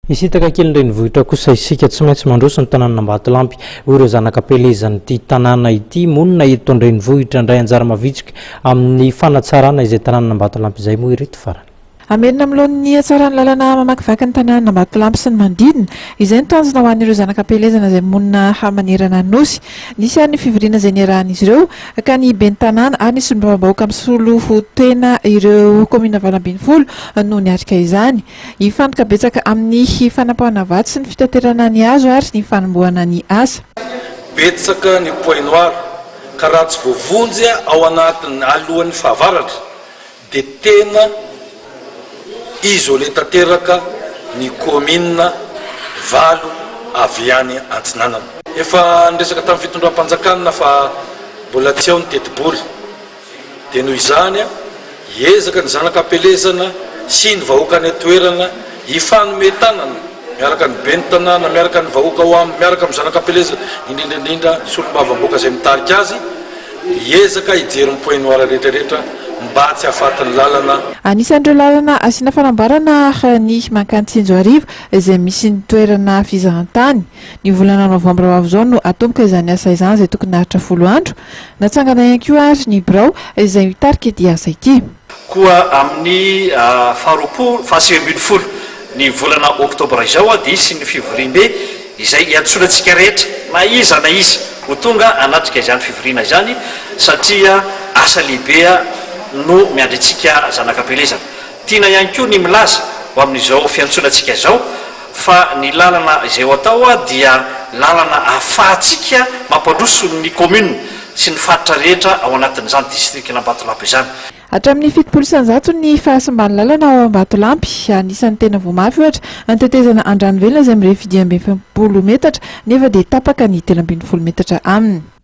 Isitaka kely renivohitra kosa isika tsy maintsy mandroso ny tanàna Ambatolampy ireo zanakapelezany ity tanàna ity monina eto an-drenivohitra indray anjara mavitsika amin'ny fanatsarana izay tanàna Ambatolampy izay moa ireto farany. Amerina amin'ny atsarany lalana mamakivaky ny tanàna Ambatolampy sy ny manodidina izay nitanjona ho an'ireo zanakapelezana izay monina hamanerana nosy nisy ary ny fivoriana izay niarahan'izy ireo ka ny ben'ny tanàna ary ny solombavam-bahoaka misolo tena ireo komina Valambinyfolo no niatrika izany. Hifantoka betsaka amin'ny fanampahana vatsy sy ny fitaterana ny hazo ary ny fanombohana ny asa. Betsaka ny point noir ka raha tsy voavonjy ao anatin'ny alohan'ny fahavaratra dia tena isolé tanteraka ny komina valo avy any Antsinanana. Efa niresaka tamin'ny fitondram-panjakana fa mbola tsy ao ny tetibory dia noho izany hiezaka ny zanakapelezana sy ny vahoaka ny toerana hifanome tanana miaraka ny ben'ny tanàna miaraka ny vahoaka ao aminy miaraka amin'ny zanakapelezana indrindra solombavam-bahoaka izay mitarika azy hiezaka hijery ny point noir rehetrarehetra mba tsy hahafatan'ny lalana. Anisan'ireo lalana asiana fanambarana ny Mankantsinjo Arivo izay misy ny toerana fizahantany. Ny volana novambra avy izao no atomboka izany asa izany izay tokony haritra 10 andro. Natsangana ihany koa ary ny birao izay mitarika ity asa ity. Koa amin'ny faha-20 ny volana oktobra izao dia isy ny fivoriam-be izay hiantsonantsika rehetra na iza ho tonga anatrika izany fivoriana izany satria asa lehibe no miandritsika zanakapelezana. Tiana ihany koa ny milaza ho amin'izao fiantsonantsika izao fa ny lalana izay ho atao dia lalana ahafahantsika mampandroso ny commune sy ny faritra rehetra ao anatin'izany distrikna Ambatolampy izany. Hatramin'ny 70% ny fahasamban'ny lalana ao Ambatolampy, anisan'ny tena voamafy ohatra ny tetezana Andranovelona izay mirefy 10 metatra nefa dia tapaka ny 13 metatra aminy.